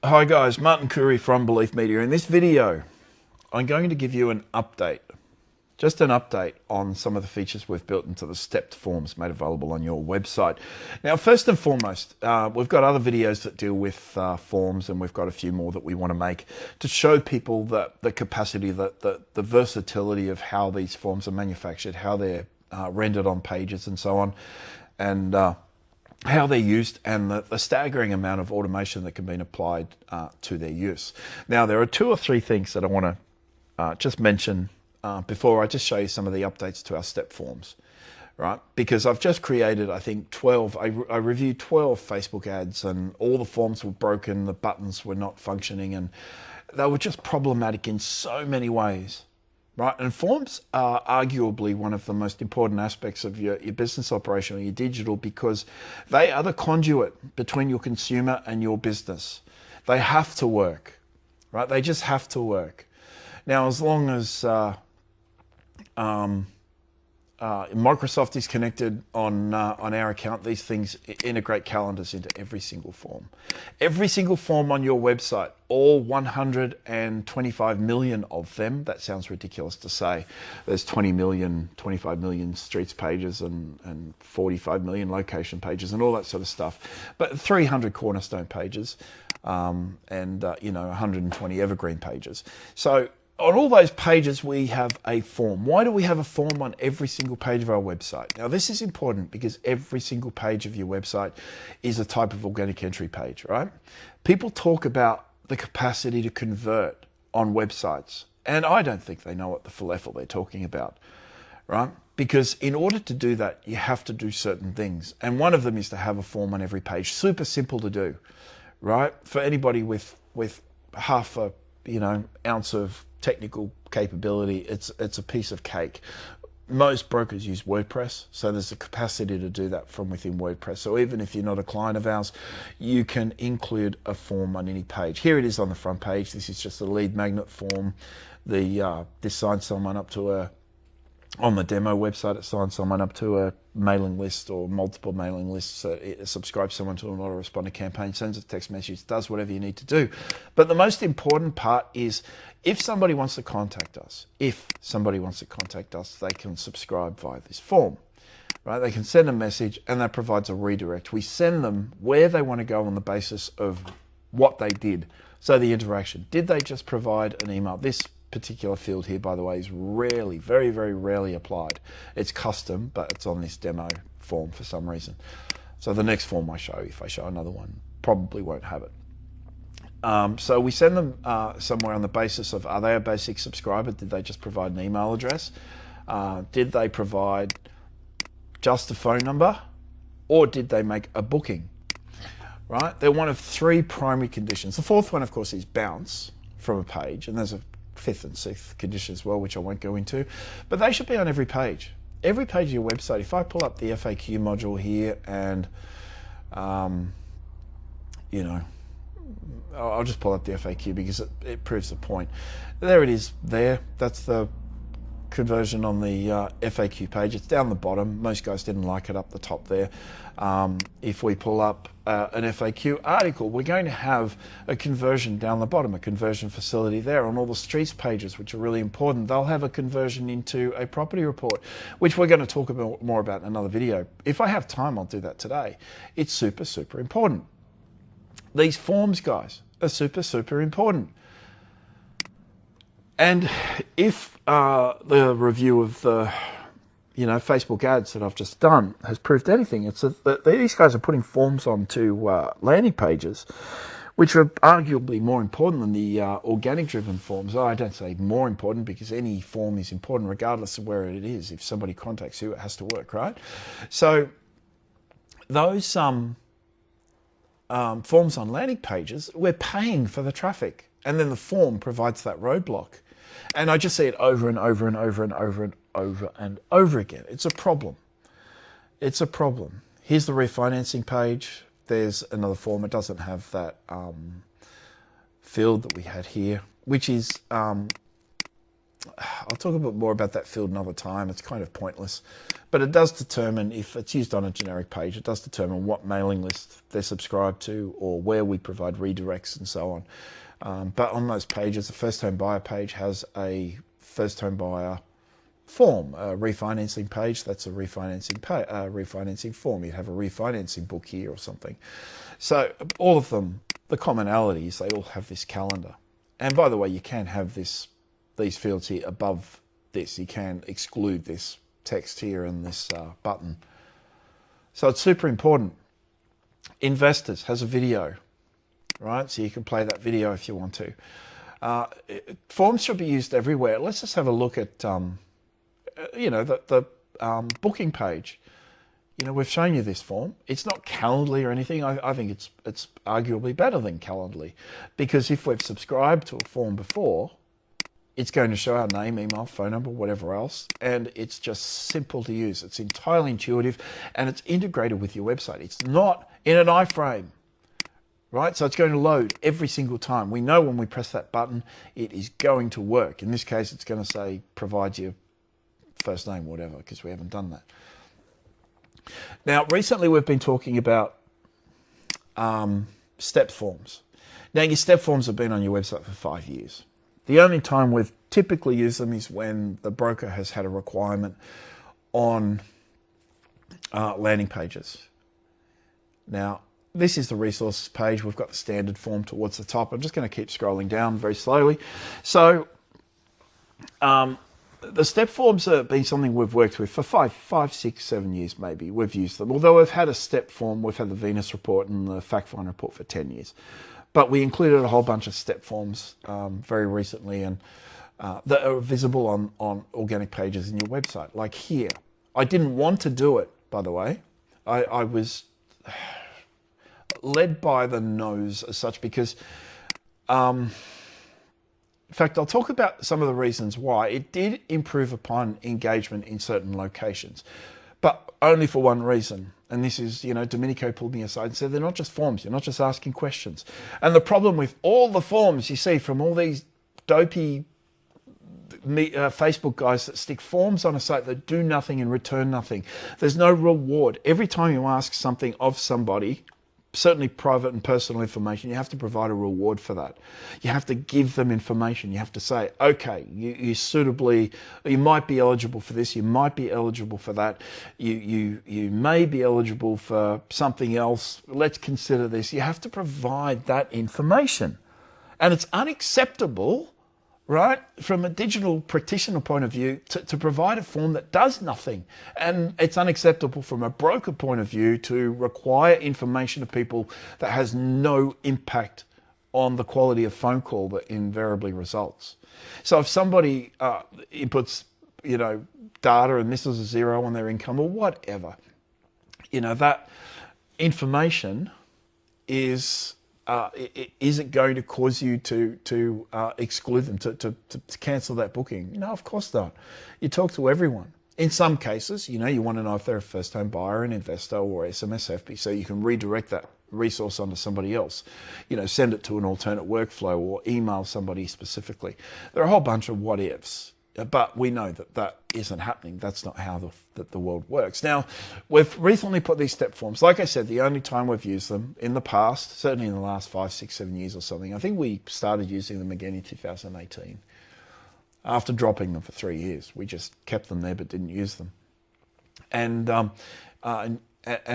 Hi guys, Martin Curry from Belief Media. In this video, I'm going to give you an update, just an update on some of the features we've built into the stepped forms made available on your website. Now, first and foremost, we've got other videos that deal with forms, and we've got a few more that we want to make to show people that the capacity, the versatility of how these forms are manufactured, how they're rendered on pages and so on, and how they're used, and the staggering amount of automation that can be applied to their use. Now, there are two or three things that I want to just mention before I just show you some of the updates to our step forms, right? Because I've just created, I think, 12, I reviewed 12 Facebook ads, and all the forms were broken, the buttons were not functioning, and they were just problematic in so many ways. Right, and forms are arguably one of the most important aspects of your business operation or your digital, because they are the conduit between your consumer and your business. They have to work, right? They just have to work. Now, as long as Microsoft is connected on our account, these things integrate calendars into every single form. Every single form on your website, all 125 million of them. That sounds ridiculous to say. There's 20 million, 25 million streets pages and 45 million location pages and all that sort of stuff. But 300 cornerstone pages and 120 evergreen pages. So on all those pages, we have a form. Why do we have a form on every single page of our website? Now, this is important because every single page of your website is a type of organic entry page, right? People talk about the capacity to convert on websites, and I don't think they know what the falafel they're talking about, right? Because in order to do that, you have to do certain things, and one of them is to have a form on every page. Super simple to do, right? For anybody with half a ounce of technical capability, it's a piece of cake. Most brokers use WordPress, so there's a capacity to do that from within WordPress. So even if you're not a client of ours, you can include a form on any page. Here it is on the front page. This is just a lead magnet form. This signs someone up to on the demo website, it signs someone up to a mailing list or multiple mailing lists. It subscribes someone to an autoresponder campaign, sends a text message, does whatever you need to do. But the most important part is if somebody wants to contact us, they can subscribe via this form. Right? They can send a message, and that provides a redirect. We send them where they want to go on the basis of what they did. So the interaction. Did they just provide an email? This particular field here, by the way, is rarely, very, very rarely applied. It's custom, but it's on this demo form for some reason. So the next form I show, if I show another one, probably won't have it. So we send them somewhere on the basis of, are they a basic subscriber? Did they just provide an email address? Did they provide just a phone number? Or did they make a booking? Right? They're one of three primary conditions. The fourth one, of course, is bounce from a page, and there's a fifth and sixth condition as well, which I won't go into, but they should be on every page. Every page of your website. If I pull up the FAQ module here and, I'll just pull up the FAQ because it proves the point. There it is there. That's the conversion on the FAQ page. It's down the bottom. Most guys didn't like it up the top there. If we pull up an FAQ article, we're going to have a conversion down the bottom, a conversion facility there. On all the streets pages, which are really important, they'll have a conversion into a property report, which we're going to talk more about in another video. If I have time, I'll do that today. It's super, super important. These forms, guys, are super, super important. And if the review of the Facebook ads that I've just done has proved anything, it's that these guys are putting forms onto landing pages, which are arguably more important than the organic-driven forms. I don't say more important, because any form is important regardless of where it is. If somebody contacts you, it has to work, right? So those forms on landing pages, we're paying for the traffic, and then the form provides that roadblock. And I just see it over and over and over and over and over and over again. It's a problem. It's a problem. Here's the refinancing page. There's another form. It doesn't have that field that we had here, which is I'll talk a bit more about that field another time. It's kind of pointless, but it does determine, if it's used on a generic page, it does determine what mailing list they're subscribed to or where we provide redirects and so on. But on those pages, the first home buyer page has a first home buyer form, a refinancing page. That's a refinancing form. You'd have a refinancing book here or something. So all of them, the commonalities, they all have this calendar. And by the way, you can have these fields here above this. You can exclude this text here and this button. So it's super important. Investors has a video, right? So you can play that video if you want to. Forms should be used everywhere. Let's just have a look at, the booking page. We've shown you this form. It's not Calendly or anything. I think it's arguably better than Calendly, because if we've subscribed to a form before, it's going to show our name, email, phone number, whatever else, and it's just simple to use. It's entirely intuitive, and it's integrated with your website. It's not in an iframe, right? So it's going to load every single time. We know when we press that button, it is going to work. In this case, it's going to say, provide your first name, whatever, because we haven't done that. Now, recently we've been talking about step forms. Now, your step forms have been on your website for 5 years. The only time we've typically used them is when the broker has had a requirement on landing pages. Now, this is the resources page. We've got the standard form towards the top. I'm just going to keep scrolling down very slowly. So the step forms have been something we've worked with for 5, 6, 7 years maybe. We've used them. Although we've had a step form, we've had the Venus report and the Fact Find report for 10 years. But we included a whole bunch of step forms very recently, and that are visible on organic pages in your website. Like here. I didn't want to do it, by the way. I was led by the nose as such because, in fact, I'll talk about some of the reasons why. It did improve upon engagement in certain locations, but only for one reason. And this is, Domenico pulled me aside and said, they're not just forms. You're not just asking questions. And the problem with all the forms you see from all these dopey Facebook guys that stick forms on a site that do nothing and return nothing. There's no reward. Every time you ask something of somebody, certainly private and personal information, you have to provide a reward for that. You have to give them information. You have to say, okay, you might be eligible for this, you might be eligible for that, you may be eligible for something else, let's consider this. You have to provide that information. And it's unacceptable, right, from a digital practitioner point of view, to provide a form that does nothing. And it's unacceptable from a broker point of view to require information of people that has no impact on the quality of phone call that invariably results. So if somebody inputs, data and misses a zero on their income or whatever, that information is it going to cause you to exclude them, to cancel that booking? No, of course not. You talk to everyone. In some cases, you want to know if they're a first-home buyer, an investor, or SMSF, so you can redirect that resource onto somebody else. Send it to an alternate workflow or email somebody specifically. There are a whole bunch of what-ifs. But we know that isn't happening. That's not how the world works. Now, we've recently put these step forms. Like I said, the only time we've used them in the past, certainly in the last 5, 6, 7 years or something, I think we started using them again in 2018. After dropping them for 3 years. We just kept them there but didn't use them. And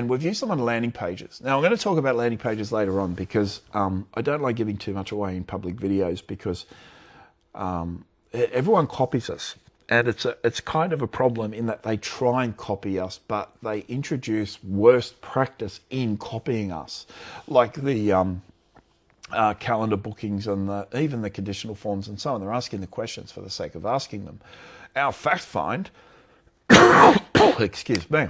we've used them on landing pages. Now, I'm going to talk about landing pages later on because I don't like giving too much away in public videos because everyone copies us, and it's kind of a problem in that they try and copy us, but they introduce worst practice in copying us, like the calendar bookings and even the conditional forms and so on. They're asking the questions for the sake of asking them. Our Fact Find, excuse me,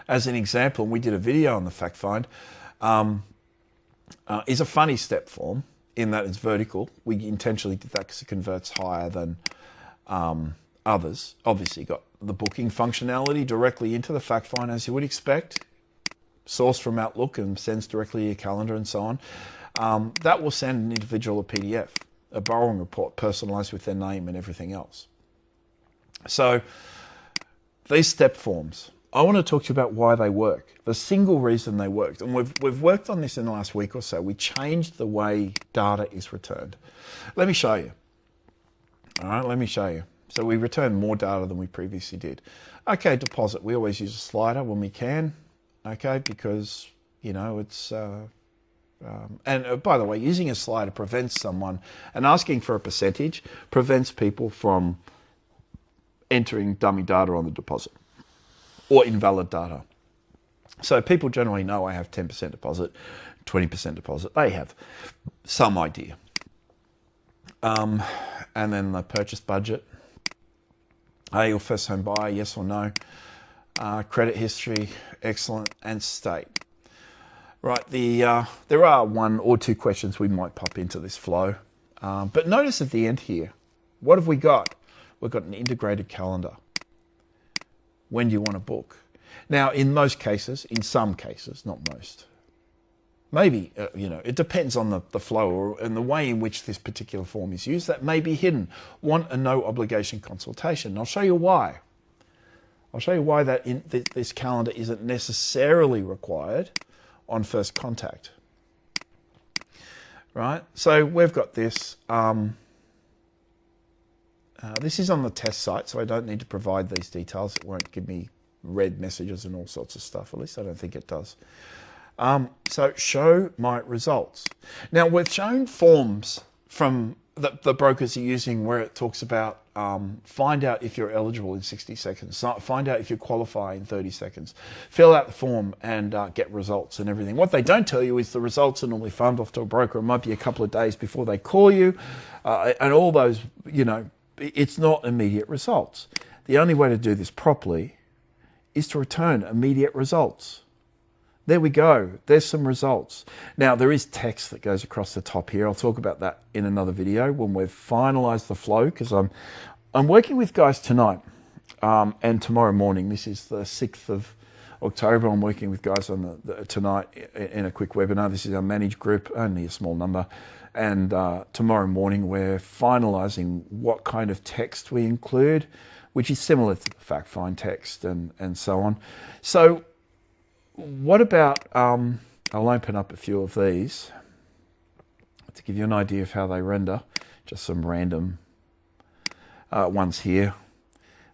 as an example, and we did a video on the Fact Find, is a funny step form, in that it's vertical. We intentionally did that because it converts higher than others. Obviously got the booking functionality directly into the Fact Find, as you would expect. Sourced from Outlook and sends directly to your calendar and so on. That will send an individual a PDF. a borrowing report personalized with their name and everything else. So these step forms, I want to talk to you about why they work, the single reason they worked. And we've worked on this in the last week or so. We changed the way data is returned. Let me show you. All right, let me show you. So we return more data than we previously did. Okay, deposit. We always use a slider when we can, okay, because, you know, it's... and by the way, using a slider prevents someone, and asking for a percentage prevents people from entering dummy data on the deposit or invalid data. So people generally know I have 10% deposit, 20% deposit. They have some idea. And then the purchase budget. Are you a first home buyer? Yes or no? Credit history, excellent, and state. Right, there are one or two questions we might pop into this flow. But notice at the end here, what have we got? We've got an integrated calendar. When do you want to book? Now, in most cases, in some cases, not most, maybe, you know, it depends on the flow and the way in which this particular form is used. That may be hidden. Want a no obligation consultation. I'll show you why. I'll show you why this calendar isn't necessarily required on first contact. Right, so we've got this. This is on the test site, so I don't need to provide these details. It won't give me red messages and all sorts of stuff. At least I don't think it does. So show my results. Now we've shown forms from the brokers are using where it talks about find out if you're eligible in 60 seconds, find out if you qualify in 30 seconds, fill out the form and get results and everything. What they don't tell you is the results are normally farmed off to a broker. It might be a couple of days before they call you, and all those, you know, it's not immediate results. The only way to do this properly is to return immediate results. There we go. There's some results. Now, there is text that goes across the top here. I'll talk about that in another video when we've finalized the flow, because I'm working with guys tonight and tomorrow morning. This is the 6th of October. I'm working with guys on tonight in a quick webinar. This is our managed group, only a small number. And tomorrow morning, we're finalizing what kind of text we include, which is similar to the fact find text and so on. So what about, I'll open up a few of these to give you an idea of how they render. Just some random ones here.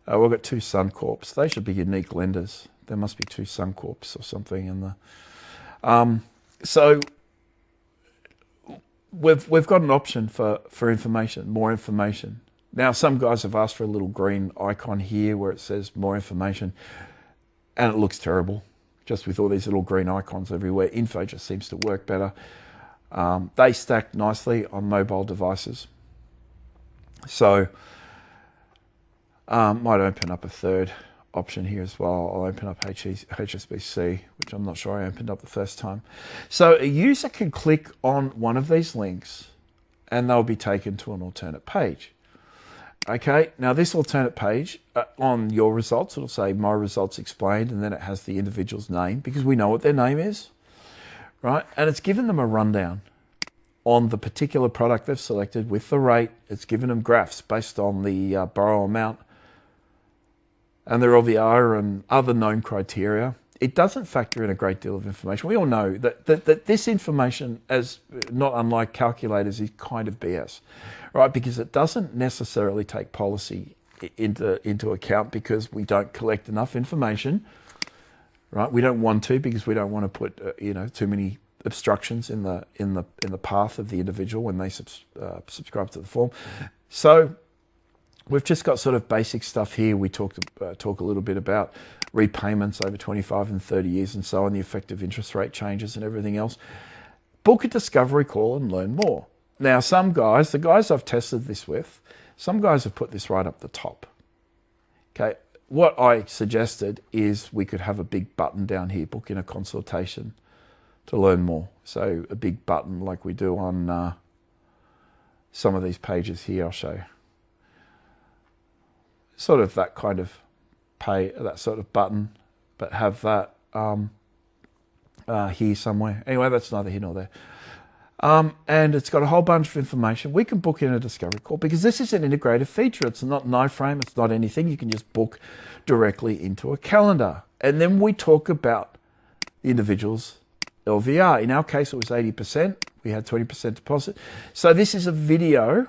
We've got two Suncorps. They should be unique lenders. There must be two Suncorps or something in the... So we've got an option for information, more information. Now, some guys have asked for a little green icon here where it says more information, and it looks terrible. Just with all these little green icons everywhere. Info just seems to work better. They stack nicely on mobile devices. So might open up a third option here as well. I'll open up HSBC, which I'm not sure I opened up the first time. So a user can click on one of these links and they'll be taken to an alternate page. Okay, now this alternate page on your results, it'll say my results explained, and then it has the individual's name because we know what their name is, right? And it's given them a rundown on the particular product they've selected with the rate. It's given them graphs based on the borrow amount and their LVR and other known criteria. It doesn't factor in a great deal of information. We all know that this information, as not unlike calculators, is kind of BS, right? Because it doesn't necessarily take policy into account because we don't collect enough information, right? We don't want to because we don't want to put too many obstructions in the path of the individual when they subscribe to the form. So we've just got sort of basic stuff here. We talk a little bit about repayments over 25 and 30 years and so on, the effective interest rate changes and everything else. Book a discovery call and learn more. Now, some guys, the guys I've tested this with, some guys have put this right up the top. Okay, what I suggested is we could have a big button down here, book in a consultation to learn more. So a big button like we do on some of these pages here, I'll show you. Sort of that kind of that sort of button, but have that here somewhere. Anyway, that's neither here nor there. And it's got a whole bunch of information. We can book in a discovery call because this is an integrated feature. It's not an iframe. It's not anything. You can just book directly into a calendar. And then we talk about the individual's LVR. In our case, it was 80%. We had 20% deposit. So this is a video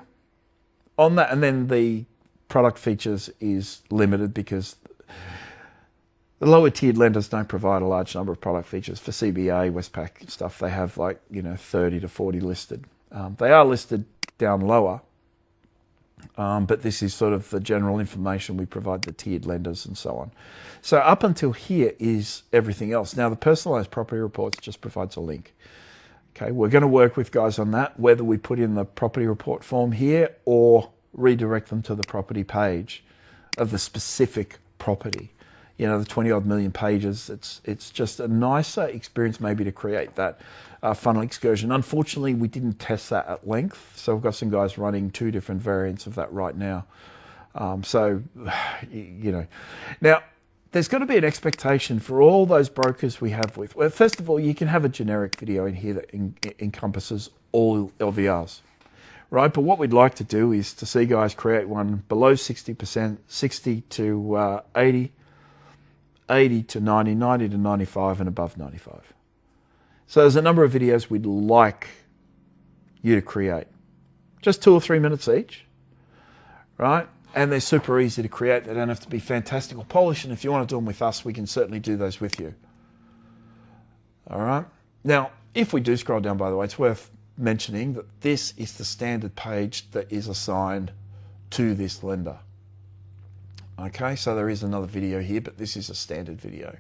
on that. And then the product features is limited because the lower tiered lenders don't provide a large number of product features. For CBA, Westpac stuff, they have 30 to 40 listed. They are listed down lower, but this is sort of the general information we provide the tiered lenders and so on. So up until here is everything else. Now the personalized property reports just provides a link. Okay, we're going to work with guys on that, whether we put in the property report form here or redirect them to the property page of the specific property. The 20 odd million pages, it's just a nicer experience maybe to create that funnel excursion. Unfortunately, we didn't test that at length. So we've got some guys running 2 different variants of that right now. Now there's got to be an expectation for all those brokers we have with, well, first of all, you can have a generic video in here that encompasses all LVRs, right? But what we'd like to do is to see guys create one below 60%, 60 to 80, 80 to 90, 90 to 95, and above 95. So there's a number of videos we'd like you to create. Just 2 or 3 minutes each, right? And they're super easy to create. They don't have to be fantastic or polished. And if you want to do them with us, we can certainly do those with you. All right. Now, if we do scroll down, by the way, it's worth mentioning that this is the standard page that is assigned to this lender. Okay, so there is another video here, but this is a standard video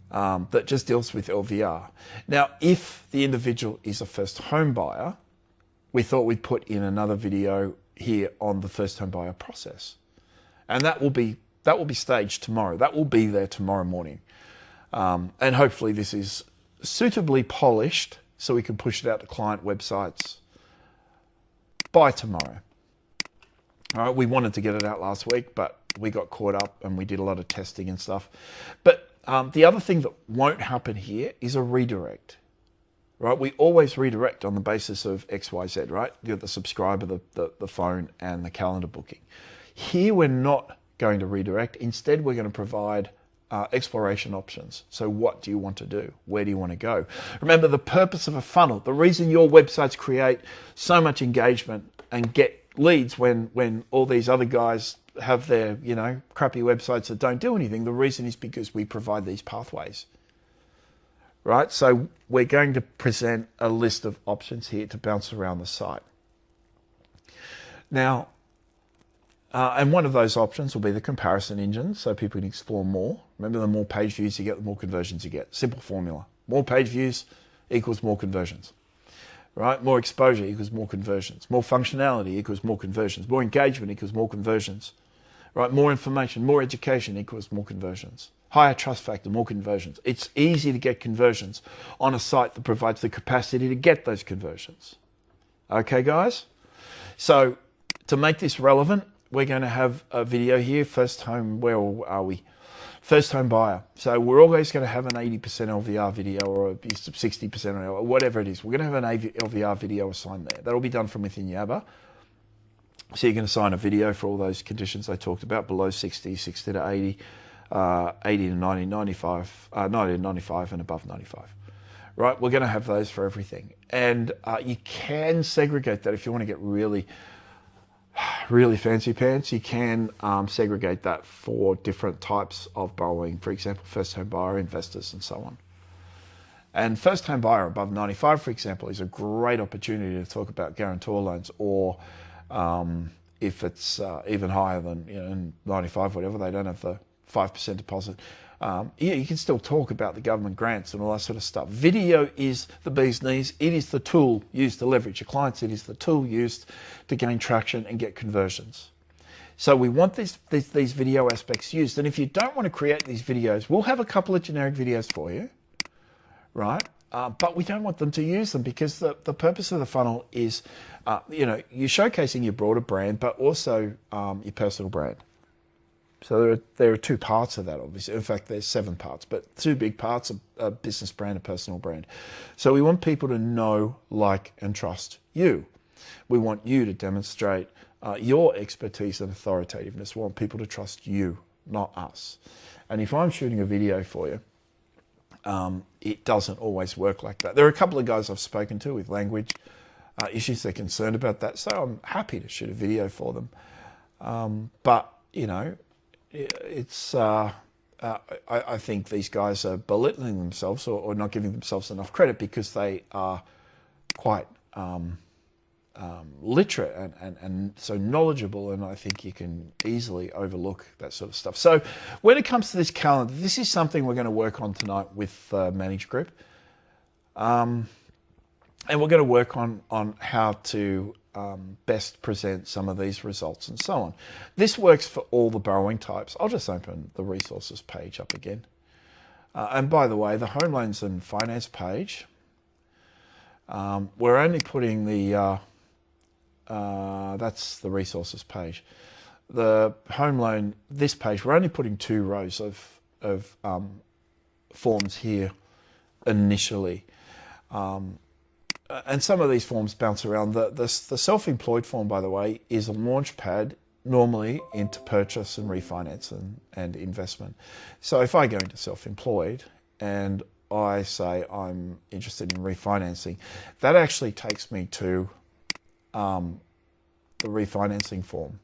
that just deals with LVR. Now, if the individual is a first home buyer, we thought we'd put in another video here on the first home buyer process. And that will be staged tomorrow. That will be there tomorrow morning. And hopefully this is suitably polished so we can push it out to client websites by tomorrow. All right, we wanted to get it out last week, but we got caught up and we did a lot of testing and stuff. But the other thing that won't happen here is a redirect, right? We always redirect on the basis of XYZ, right? You're the subscriber, the phone, and the calendar booking. Here, we're not going to redirect. Instead, we're going to provide exploration options. So what do you want to do? Where do you want to go? Remember, the purpose of a funnel, the reason your websites create so much engagement and get leads when all these other guys have their, crappy websites that don't do anything, the reason is because we provide these pathways, right? So we're going to present a list of options here to bounce around the site. Now, and one of those options will be the comparison engine, so people can explore more. Remember, the more page views you get, the more conversions you get. Simple formula. More page views equals more conversions. Right? More exposure equals more conversions. More functionality equals more conversions. More engagement equals more conversions. Right? More information, more education equals more conversions. Higher trust factor, more conversions. It's easy to get conversions on a site that provides the capacity to get those conversions. Okay, guys? So to make this relevant, we're going to have a video here. First home, where are we? First home buyer. So we're always going to have an 80% LVR video or a 60% or whatever it is. We're going to have an LVR video assigned there. That'll be done from within Yabba. So you can assign a video for all those conditions I talked about, below 60, 60 to 80, 80 to 90, 95, 90 to 95, and above 95. Right? We're going to have those for everything. And you can segregate that if you want to get really fancy pants. You can segregate that for different types of borrowing. For example, first home buyer, investors, and so on. And first home buyer above 95, for example, is a great opportunity to talk about guarantor loans, or if it's even higher than 95, whatever, they don't have the 5% deposit. You can still talk about the government grants and all that sort of stuff. Video is the bee's knees. It is the tool used to leverage your clients. It is the tool used to gain traction and get conversions. So we want these video aspects used. And if you don't want to create these videos, we'll have a couple of generic videos for you, right? But we don't want them to use them because the purpose of the funnel is, you're showcasing your broader brand, but also your personal brand. So there are two parts of that, obviously. In fact, there's 7 parts, but 2 big parts are a business brand, a personal brand. So we want people to know, like, and trust you. We want you to demonstrate your expertise and authoritativeness. We want people to trust you, not us. And if I'm shooting a video for you, it doesn't always work like that. There are a couple of guys I've spoken to with language issues. They're concerned about that. So I'm happy to shoot a video for them. But, you know, it's I think these guys are belittling themselves or not giving themselves enough credit because they are quite literate and so knowledgeable, and I think you can easily overlook that sort of stuff. So when it comes to this calendar, this is something we're going to work on tonight with Manage Group. And we're going to work on how to best present some of these results and so on. This works for all the borrowing types. I'll just open the resources page up again. And by the way, the home loans and finance page, we're only putting the, that's the resources page. The home loan, this page, we're only putting 2 rows of forms here initially. And some of these forms bounce around. The self-employed form, by the way, is a launch pad normally into purchase and refinance and investment. So if I go into self-employed and I say I'm interested in refinancing, that actually takes me to the refinancing form.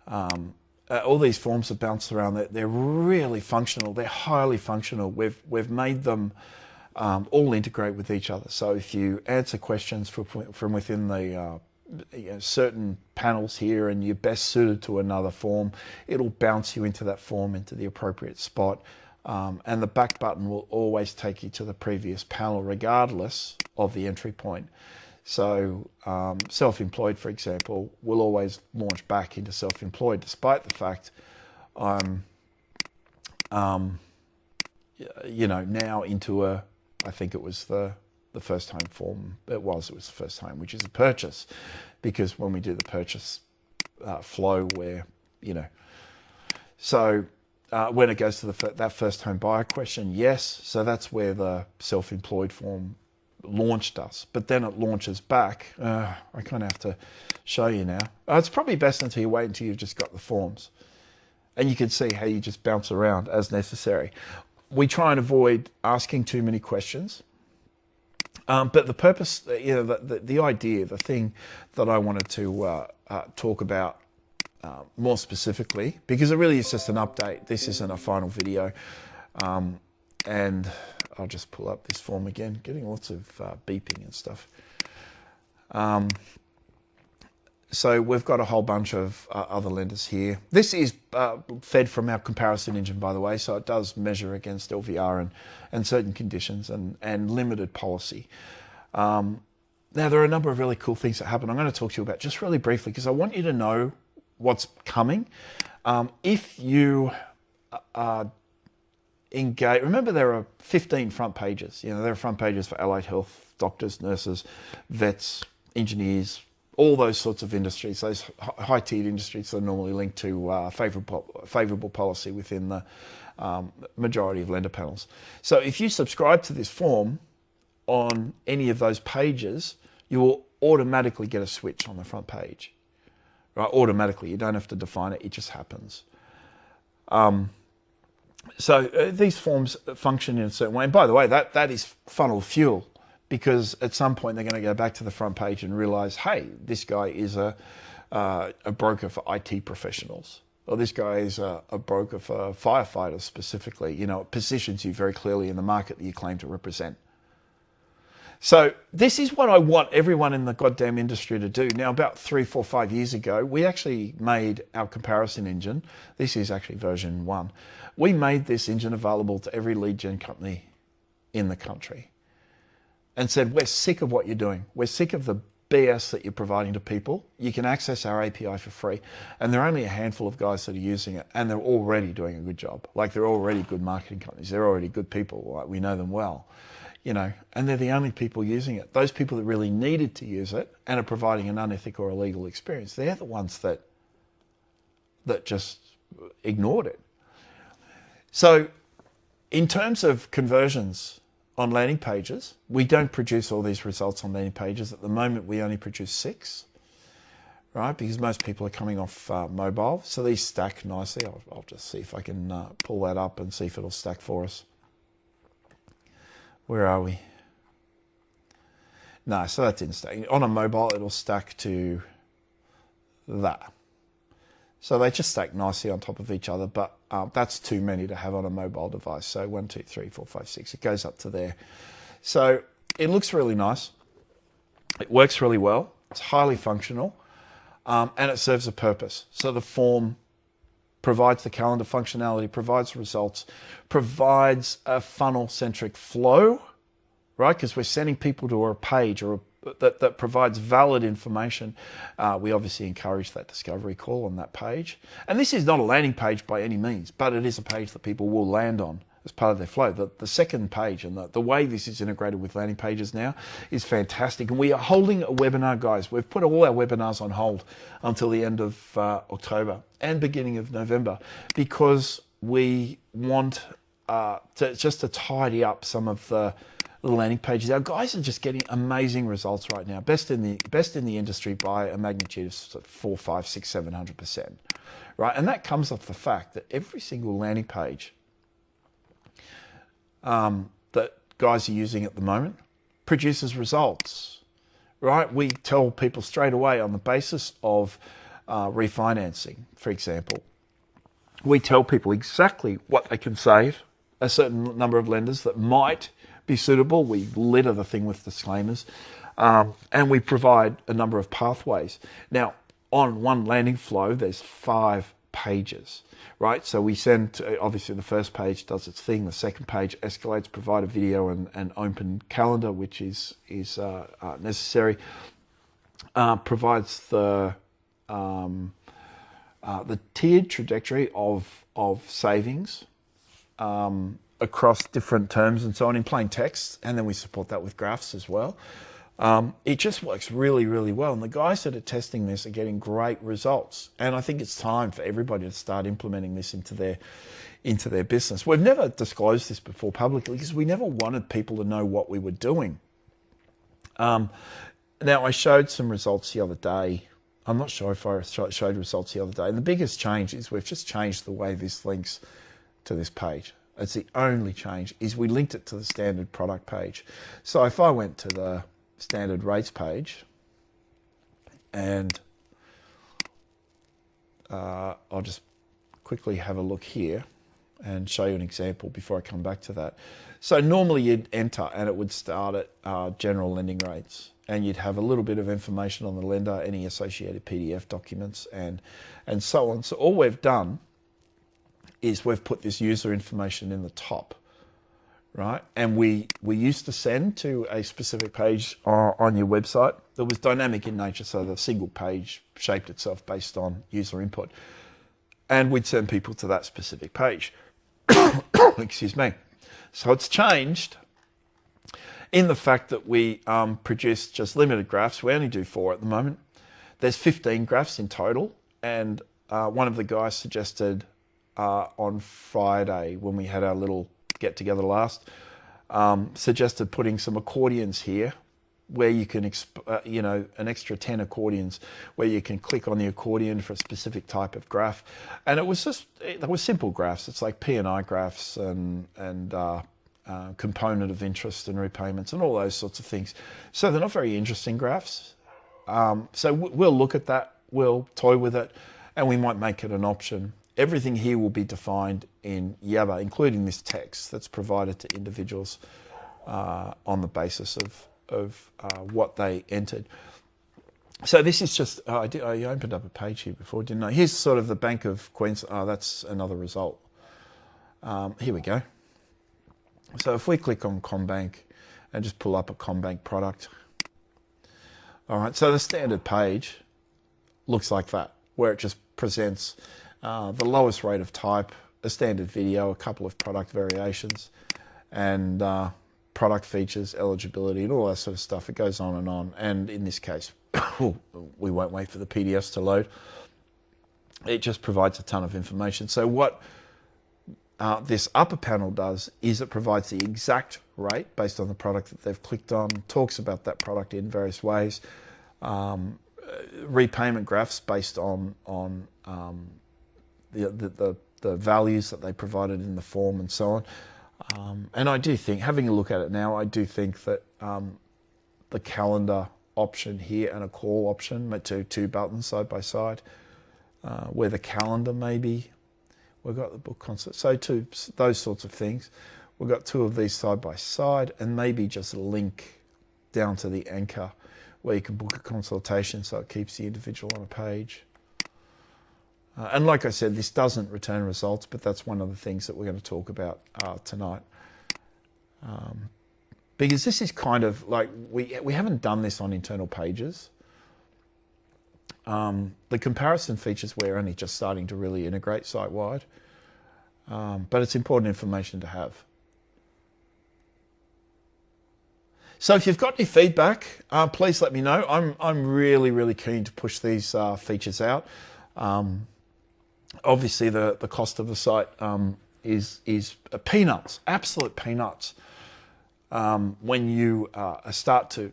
All these forms are bounced around. They're really functional. They're highly functional. We've made them all integrate with each other. So if you answer questions from within the certain panels here and you're best suited to another form, it'll bounce you into that form, into the appropriate spot. And the back button will always take you to the previous panel regardless of the entry point. So self-employed, for example, will always launch back into self-employed despite the fact I'm you know, now into a, I think it was the first home form. It was the first home, which is a purchase, because when we do the purchase flow, where, you know, so when it goes to that first home buyer question, yes, so that's where the self-employed form launched us, but then it launches back. I kind of have to show you now. It's probably best until you wait until you've just got the forms, and you can see how you just bounce around as necessary. We try and avoid asking too many questions, but the purpose, you know, the idea, the thing that I wanted to talk about more specifically, because it really is just an update. This isn't a final video, and I'll just pull up this form again. Getting lots of beeping and stuff. So we've got a whole bunch of other lenders here. This is fed from our comparison engine, by the way, so it does measure against LVR and certain conditions and limited policy. Now, there are a number of really cool things that happen I'm going to talk to you about just really briefly, because I want you to know what's coming. If you engage, remember there are 15 front pages. You know, there are front pages for allied health, doctors, nurses, vets, engineers, all those sorts of industries, those high-tiered industries that are normally linked to favourable policy within the majority of lender panels. So if you subscribe to this form on any of those pages, you will automatically get a switch on the front page. Right? Automatically, you don't have to define it, it just happens. So these forms function in a certain way. And by the way, that is funnel fuel, because at some point they're going to go back to the front page and realize, hey, this guy is a broker for IT professionals, or this guy is a broker for firefighters specifically. You know, it positions you very clearly in the market that you claim to represent. So this is what I want everyone in the goddamn industry to do. Now, about 3, 4, 5 years ago, we actually made our comparison engine. This is actually version 1. We made this engine available to every lead gen company in the country and said, we're sick of what you're doing. We're sick of the BS that you're providing to people. You can access our API for free. And there are only a handful of guys that are using it, and they're already doing a good job. Like, they're already good marketing companies. They're already good people. Like, we know them well. You know, and they're the only people using it. Those people that really needed to use it and are providing an unethical or illegal experience, they're the ones that that just ignored it. So in terms of conversions on landing pages, we don't produce all these results on landing pages. At the moment, we only produce 6, right? Because most people are coming off mobile. So these stack nicely. I'll just see if I can pull that up and see if it'll stack for us. Where are we? No, so that didn't stack. On a mobile, it'll stack to that. So they just stack nicely on top of each other, but that's too many to have on a mobile device. So 1, 2, 3, 4, 5, 6. It goes up to there. So it looks really nice. It works really well. It's highly functional, and it serves a purpose. So the form provides the calendar functionality, provides results, provides a funnel-centric flow, right? Because we're sending people to a page or that provides valid information. We obviously encourage that discovery call on that page. And this is not a landing page by any means, but it is a page that people will land on as part of their flow. The second page and the way this is integrated with landing pages now is fantastic. And we are holding a webinar, guys. We've put all our webinars on hold until the end of October and beginning of November, because we want to tidy up some of the landing pages. Our guys are just getting amazing results right now. Best in the industry by a magnitude of 4, 5, 6, 700%. Right? And that comes off the fact that every single landing page that guys are using at the moment produces results. Right? We tell people straight away on the basis of refinancing, for example. We tell people exactly what they can save, a certain number of lenders that might be suitable. We litter the thing with disclaimers, and we provide a number of pathways. Now, on one landing flow, there's 5 pages, right? So we send, obviously the first page does its thing, the second page escalates, provide a video and open calendar, which is necessary, provides the tiered trajectory of savings, across different terms and so on in plain text, and then we support that with graphs as well. It just works really, really well, and the guys that are testing this are getting great results. And I think it's time for everybody to start implementing this into their business. We've never disclosed this before publicly because we never wanted people to know what we were doing. Now, I showed some results the other day. I'm not sure if I showed results the other day, and the biggest change is we've just changed the way this links to this page. It's the only change, is we linked it to the standard product page. So if I went to the standard rates page, and I'll just quickly have a look here and show you an example before I come back to that. So normally you'd enter and it would start at general lending rates, and you'd have a little bit of information on the lender, any associated PDF documents, and so on. So all we've done is we've put this user information in the top, right? And we used to send to a specific page on your website that was dynamic in nature, so the single page shaped itself based on user input. And we'd send people to that specific page. Excuse me. So it's changed in the fact that we produce just limited graphs. We only do 4 at the moment. There's 15 graphs in total, and one of the guys suggested on Friday, when we had our little get together last, suggested putting some accordions here, where you can, an extra 10 accordions, where you can click on the accordion for a specific type of graph. And it was simple graphs. It's like P&I graphs and component of interest and repayments and all those sorts of things. So they're not very interesting graphs. So we'll look at that, we'll toy with it, and we might make it an option. Everything here will be defined in Yabba, including this text that's provided to individuals on the basis of what they entered. So this is just, I opened up a page here before, didn't I? Here's sort of the Bank of Queensland. Oh, that's another result. Here we go. So if we click on CommBank and just pull up a CommBank product. All right, so the standard page looks like that, where it just presents the lowest rate of type, a standard video, a couple of product variations, and product features, eligibility, and all that sort of stuff. It goes on. And in this case, we won't wait for the PDFs to load. it just provides a ton of information. So what this upper panel does is it provides the exact rate based on the product that they've clicked on, talks about that product in various ways, repayment graphs based on the values that they provided in the form and so on. And I do think, having a look at it now, I do think that the calendar option here and a call option, two buttons side by side, where the calendar maybe, we've got the book concert, so those sorts of things. We've got two of these side by side, and maybe just a link down to the anchor where you can book a consultation so it keeps the individual on a page. And like I said, this doesn't return results, but that's one of the things that we're going to talk about tonight. Because this is kind of like, we haven't done this on internal pages. The comparison features we're only just starting to really integrate site-wide. But it's important information to have. So if you've got any feedback, please let me know. I'm really, really keen to push these features out. Obviously, the cost of the site is peanuts, absolute peanuts. When you start to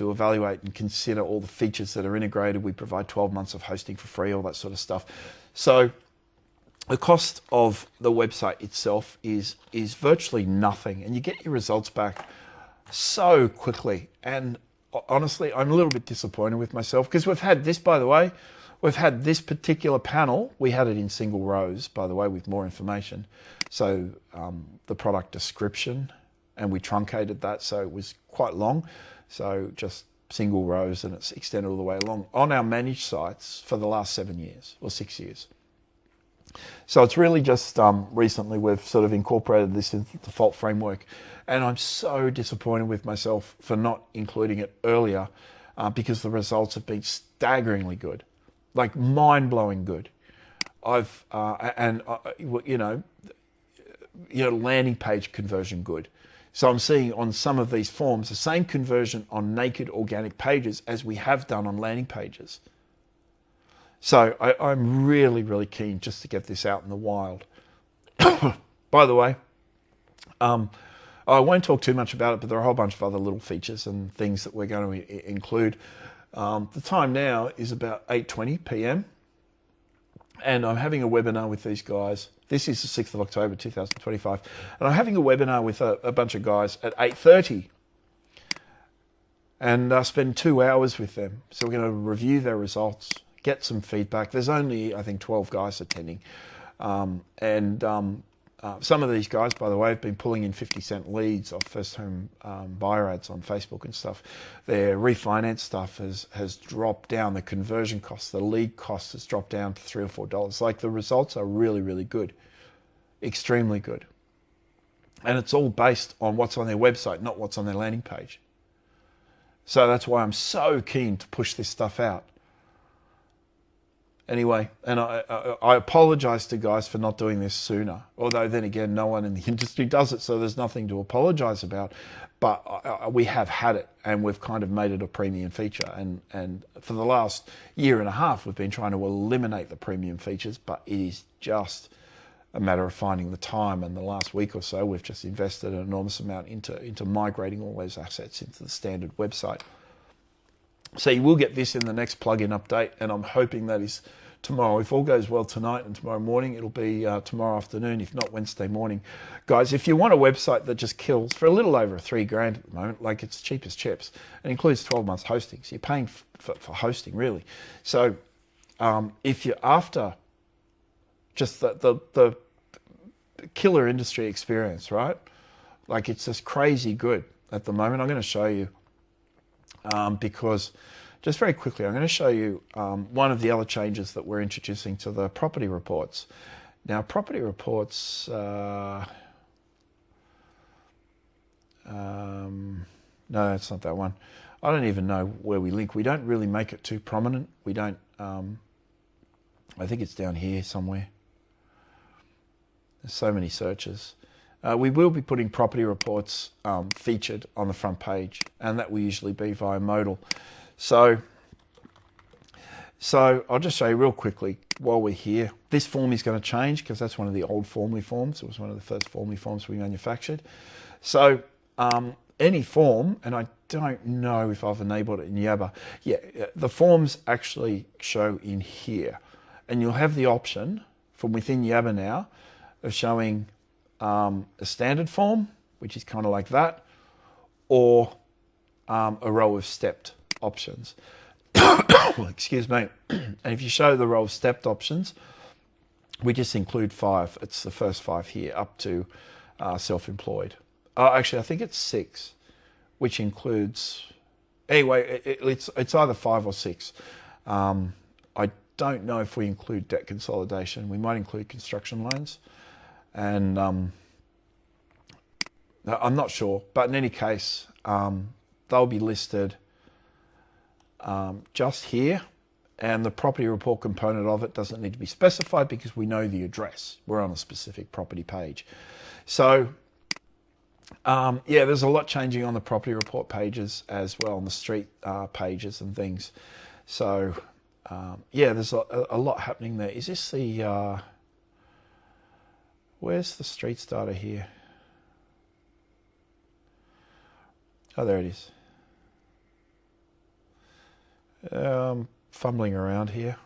evaluate and consider all the features that are integrated. We provide 12 months of hosting for free, all that sort of stuff. So the cost of the website itself is virtually nothing, and you get your results back so quickly. And honestly, I'm a little bit disappointed with myself, because we've had this, by the way, we've had this particular panel. We had it in single rows, by the way, with more information. So the product description, and we truncated that, so it was quite long. So just single rows, and it's extended all the way along on our managed sites for the last 7 years or 6 years. So it's really just recently we've sort of incorporated this into the default framework, and I'm so disappointed with myself for not including it earlier, because the results have been staggeringly good, like mind-blowing good. Landing page conversion good. So I'm seeing on some of these forms the same conversion on naked organic pages as we have done on landing pages. So I'm really, really keen just to get this out in the wild. By the way, I won't talk too much about it, but there are a whole bunch of other little features and things that we're going to include. The time now is about 8:20 p.m. and I'm having a webinar with these guys. This is the 6th of October 2025, and I'm having a webinar with a bunch of guys at 8:30, and spend 2 hours with them. So we're going to review their results, get some feedback. There's only, I think, 12 guys attending. Some of these guys, by the way, have been pulling in 50-cent leads off first-home buyer ads on Facebook and stuff. Their refinance stuff has dropped down. The conversion costs, the lead cost has dropped down to $3 or $4. Like, the results are really, really good, extremely good. And it's all based on what's on their website, not what's on their landing page. So that's why I'm so keen to push this stuff out. Anyway, and I apologize to guys for not doing this sooner. Although then again, no one in the industry does it, so there's nothing to apologize about. But we have had it, and we've kind of made it a premium feature. And for the last year and a half, we've been trying to eliminate the premium features, but it is just a matter of finding the time. And the last week or so, we've just invested an enormous amount into migrating all those assets into the standard website. So you will get this in the next plugin update, and I'm hoping that is tomorrow. If all goes well tonight and tomorrow morning, it'll be tomorrow afternoon, if not Wednesday morning. Guys, if you want a website that just kills for a little over $3,000 at the moment, like, it's cheap as chips, it includes 12 months hosting. So you're paying for hosting, really. So if you're after just the killer industry experience, right? Like, it's just crazy good at the moment. I'm going to show you. Because just very quickly, I'm going to show you one of the other changes that we're introducing to the property reports. Now, property reports, no, it's not that one. I don't even know where we link. We don't really make it too prominent. We don't, I think it's down here somewhere. There's so many searches. We will be putting property reports featured on the front page, and that will usually be via modal. So So I'll just show you real quickly while we're here. This form is going to change because that's one of the old Formly forms. It was one of the first Formly forms we manufactured. So any form, and I don't know if I've enabled it in Yabba. Yeah, the forms actually show in here. And you'll have the option from within Yabba now of showing a standard form, which is kind of like that, or a row of stepped options. Well, excuse me. And if you show the row of stepped options, we just include 5. It's the first 5 here up to self-employed. Actually, I think it's 6, which includes, anyway, it's either 5 or 6. I don't know if we include debt consolidation. We might include construction loans. And I'm not sure. But in any case, they'll be listed just here. And the property report component of it doesn't need to be specified because we know the address. We're on a specific property page. So, yeah, there's a lot changing on the property report pages as well, on the street pages and things. So, yeah, there's a lot happening there. Is this the... where's the streets data here? Oh, there it is. Fumbling around here.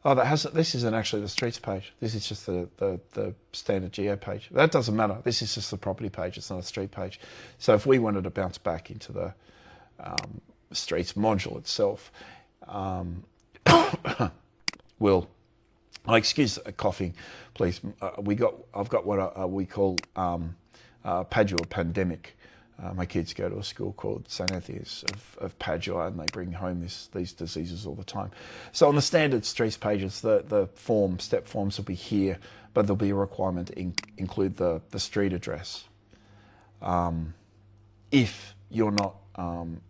Oh, this isn't actually the streets page. This is just the standard geo page. That doesn't matter. This is just the property page. It's not a street page. So if we wanted to bounce back into the streets module itself, we'll... excuse coughing, please. I've got what we call Padua pandemic. My kids go to a school called St. Anthony's of Padua, and they bring home these diseases all the time. So on the standard streets pages, the step forms will be here, but there'll be a requirement to include the street address. If you're not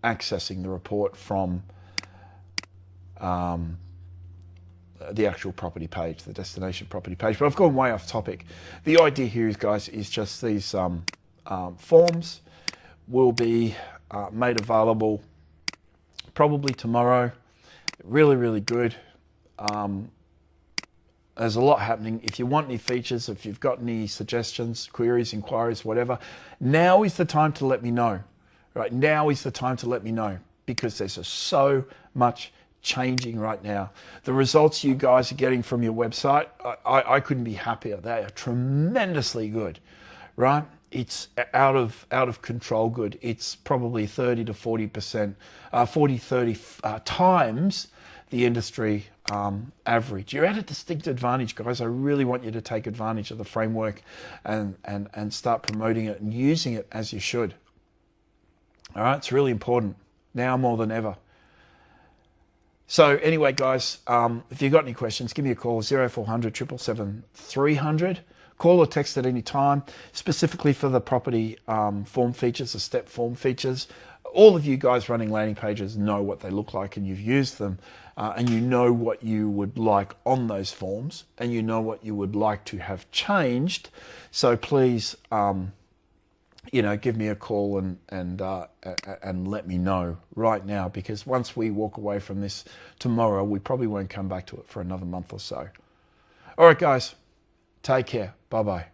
accessing the report from the actual property page, the destination property page. But I've gone way off topic. The idea here is, guys, is just these forms will be made available probably tomorrow. Really, really good. There's a lot happening. If you want any features, if you've got any suggestions, queries, inquiries, whatever, now is the time to let me know. Right now is the time to let me know, because there's just so much changing right now. The results you guys are getting from your website, I couldn't be happier. They are tremendously good, right? It's out of control good. It's probably 30 to 40%, 30 times the industry average. You're at a distinct advantage, guys. I really want you to take advantage of the framework and start promoting it and using it as you should. All right, it's really important now more than ever. So anyway, guys, if you've got any questions, give me a call, 0400 777 300. Call or text at any time, specifically for the property form features, the step form features. All of you guys running landing pages know what they look like, and you've used them, and you know what you would like on those forms, and you know what you would like to have changed. So please, give me a call and let me know right now, because once we walk away from this tomorrow, we probably won't come back to it for another month or so. All right, guys, take care. Bye-bye.